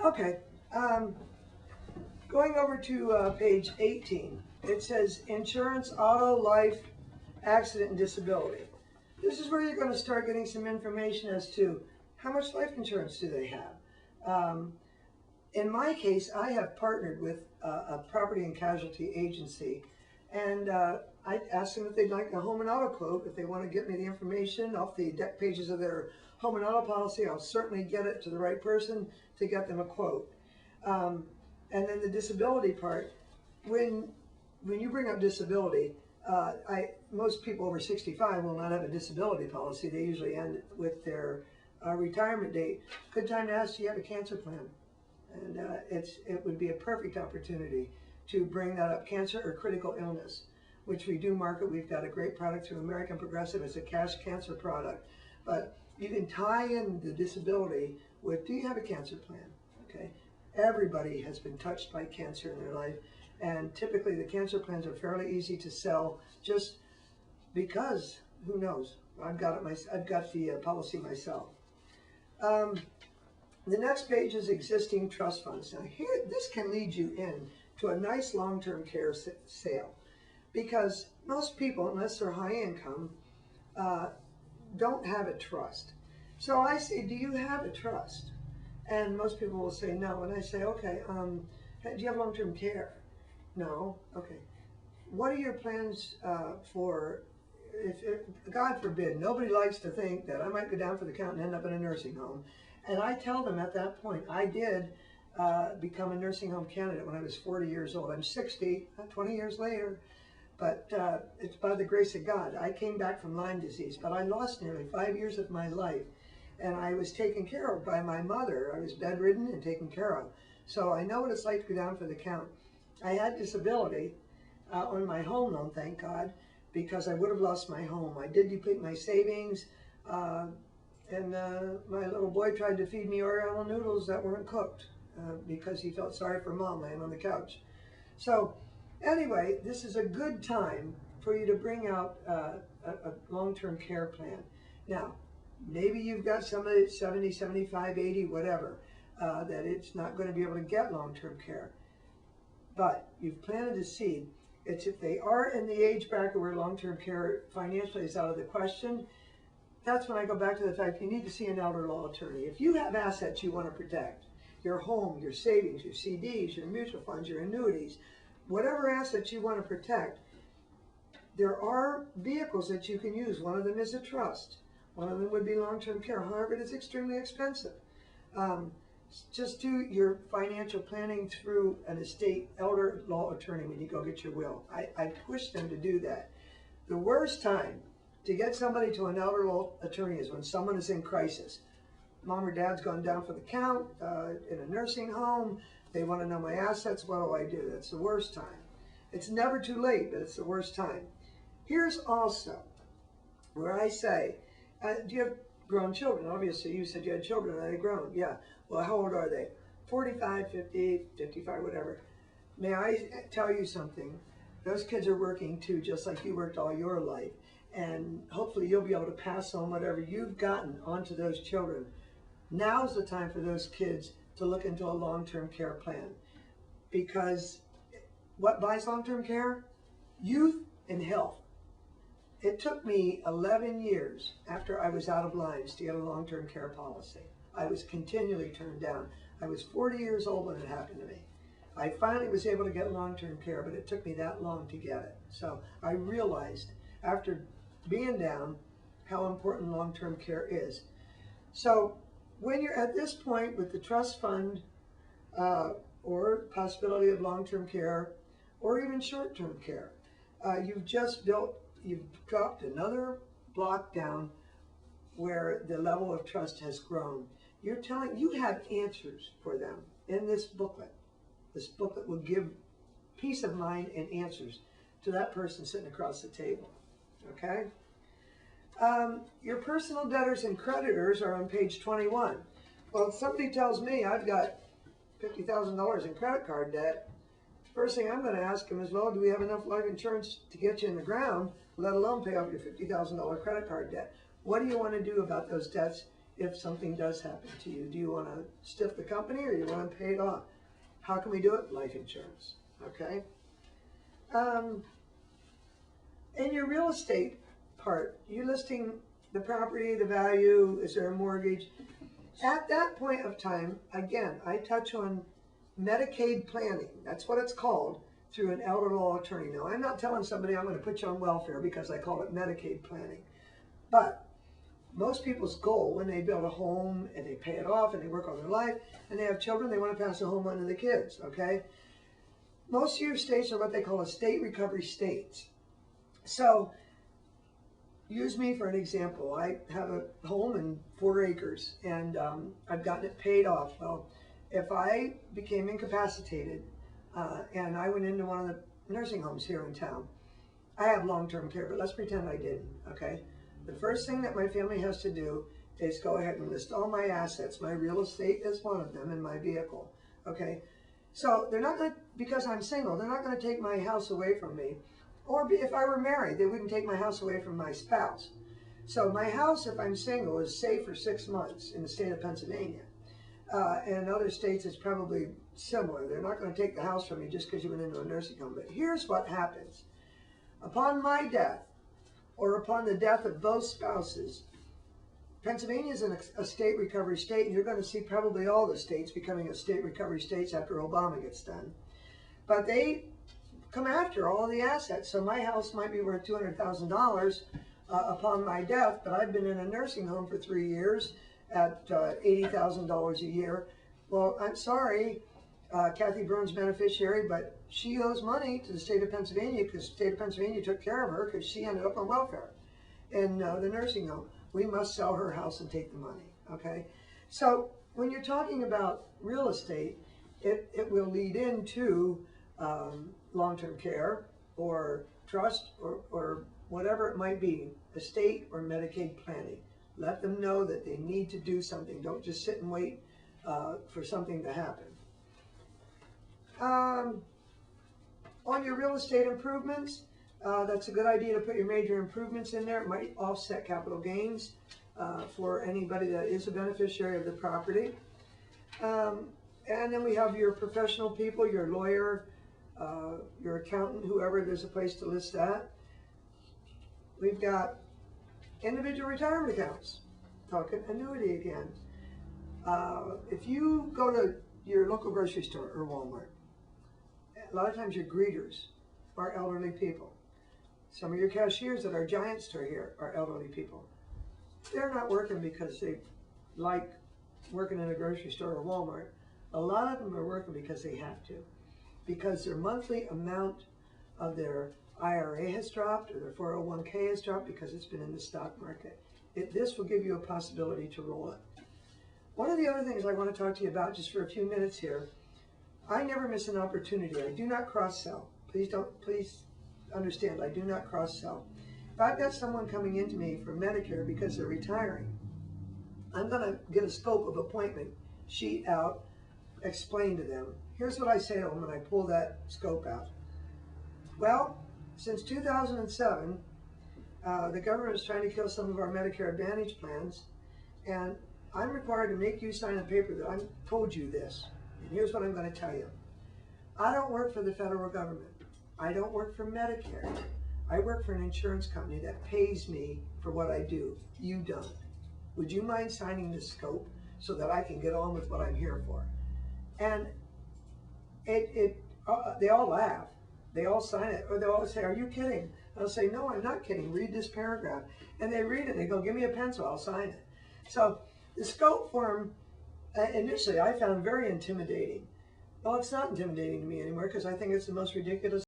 Okay, um, going over to page 18, it says insurance, auto, life, accident, and disability. This is where you're going to start getting some information as to how much life insurance do they have. In my case, I have partnered with a property and casualty agency, and I asked them if they'd like a home and auto quote. If they want to get me the information off the deck pages of their home and auto policy, I'll certainly get it to the right person to get them a quote. And then the disability part, when you bring up disability, most people over 65 will not have a disability policy. They usually end with their retirement date. Good time to ask, do you have a cancer plan? And it would be a perfect opportunity to bring that up, cancer or critical illness, which we do market. We've got a great product through American Progressive. It's a cash cancer product. But you can tie in the disability with, do you have a cancer plan? Okay. Everybody has been touched by cancer in their life. And typically the cancer plans are fairly easy to sell just because, who knows? I've got the policy myself. The next page is existing trust funds. Now here, this can lead you in to a nice long-term care sale, because most people, unless they're high income, don't have a trust. So I say, do you have a trust? And most people will say no. And I say, okay, do you have long-term care? No. Okay. What are your plans for, if God forbid, nobody likes to think that I might go down for the count and end up in a nursing home. And I tell them at that point, I did become a nursing home candidate when I was 40 years old. I'm 60, 20 years later, but it's by the grace of God. I came back from Lyme disease, but I lost nearly 5 years of my life, and I was taken care of by my mother. I was bedridden and taken care of. So I know what it's like to go down for the count. I had disability on my home loan, thank God, because I would have lost my home. I did deplete my savings. And my little boy tried to feed me Oriental noodles that weren't cooked because he felt sorry for Mom laying on the couch. So anyway, this is a good time for you to bring out a long-term care plan. Now, maybe you've got somebody at 70, 75, 80, whatever, that it's not going to be able to get long-term care. But you've planted a seed. It's if they are in the age bracket where long-term care financially is out of the question, that's when I go back to the fact you need to see an elder law attorney. If you have assets you want to protect, your home, your savings, your CDs, your mutual funds, your annuities, whatever assets you want to protect, there are vehicles that you can use. One of them is a trust. One of them would be long-term care. However, it is extremely expensive. Just do your financial planning through an estate elder law attorney when you go get your will. I push them to do that. The worst time to get somebody to an elder law attorney is when someone is in crisis. Mom or dad's gone down for the count in a nursing home. They want to know my assets. What do I do? That's the worst time. It's never too late, but it's the worst time. Here's also where I say, do you have grown children? Obviously, you said you had children. Are they grown? Yeah. Well, how old are they? 45, 50, 55, whatever. May I tell you something? Those kids are working too, just like you worked all your life. And hopefully you'll be able to pass on whatever you've gotten onto those children. Now's the time for those kids to look into a long-term care plan. Because what buys long-term care? Youth and health. It took me 11 years after I was out of lines to get a long-term care policy. I was continually turned down. I was 40 years old when it happened to me. I finally was able to get long-term care, but it took me that long to get it. So I realized after being down how important long-term care is. So when you're at this point with the trust fund or possibility of long-term care or even short-term care, you've dropped another block down where the level of trust has grown. You have answers for them in this booklet. This booklet will give peace of mind and answers to that person sitting across the table. Okay? Your personal debtors and creditors are on page 21. Well, if somebody tells me I've got $50,000 in credit card debt, first thing I'm going to ask them is, well, do we have enough life insurance to get you in the ground, let alone pay off your $50,000 credit card debt? What do you want to do about those debts if something does happen to you? Do you want to stiff the company or you want to pay it off? How can we do it? Life insurance, okay? In your real estate part, you listing the property, the value, is there a mortgage? At that point of time, again, I touch on Medicaid planning. That's what it's called, through an elder law attorney. Now, I'm not telling somebody I'm going to put you on welfare because I call it Medicaid planning. But most people's goal when they build a home and they pay it off and they work on their life and they have children, they want to pass the home on to the kids, okay? Most of your states are what they call estate recovery states. So, use me for an example. I have a home in 4 acres and I've gotten it paid off. Well, if I became incapacitated and I went into one of the nursing homes here in town, I have long-term care, but let's pretend I didn't, okay? The first thing that my family has to do is go ahead and list all my assets. My real estate is one of them and my vehicle, okay? So they're not going to, because I'm single, they're not going to take my house away from me. Or if I were married, they wouldn't take my house away from my spouse. So my house, if I'm single, is safe for 6 months in the state of Pennsylvania. And in other states, it's probably similar. They're not going to take the house from you just because you went into a nursing home. But here's what happens. Upon my death, or upon the death of both spouses, Pennsylvania is a state recovery state, and you're going to see probably all the states becoming a state recovery states after Obama gets done. But they come after all the assets. So my house might be worth $200,000 upon my death, but I've been in a nursing home for 3 years at $80,000 a year. Well, I'm sorry, Kathy Burns beneficiary, but she owes money to the state of Pennsylvania because the state of Pennsylvania took care of her because she ended up on welfare in the nursing home. We must sell her house and take the money, okay? So when you're talking about real estate, it will lead into long-term care or trust or whatever it might be, estate or Medicaid planning. Let them know that they need to do something. Don't just sit and wait for something to happen. On your real estate improvements, that's a good idea to put your major improvements in there. It might offset capital gains for anybody that is a beneficiary of the property. And then we have your professional people, your lawyer, your accountant, whoever, there's a place to list that. We've got individual retirement accounts, talking annuity again. If you go to your local grocery store or Walmart, a lot of times your greeters are elderly people. Some of your cashiers at our Giant store here are elderly people. They're not working because they like working in a grocery store or Walmart. A lot of them are working because they have to, because their monthly amount of their IRA has dropped or their 401k has dropped because it's been in the stock market. This will give you a possibility to roll it. One of the other things I want to talk to you about just for a few minutes here, I never miss an opportunity. I do not cross-sell. Please understand, I do not cross-sell. If I've got someone coming into me for Medicare because they're retiring, I'm going to get a scope of appointment sheet out, explain to them. Here's what I say to them when I pull that scope out. Well, since 2007, the government is trying to kill some of our Medicare Advantage plans, and I'm required to make you sign a paper that I told you this. And here's what I'm going to tell you. I don't work for the federal government. I don't work for Medicare. I work for an insurance company that pays me for what I do. You don't. Would you mind signing the scope so that I can get on with what I'm here for? And they all laugh. They all sign it, or they all say, "Are you kidding?" I'll say, "No, I'm not kidding. Read this paragraph." And they read it. They go, "Give me a pencil. I'll sign it." So the scope form, initially, I found very intimidating. Well, it's not intimidating to me anymore because I think it's the most ridiculous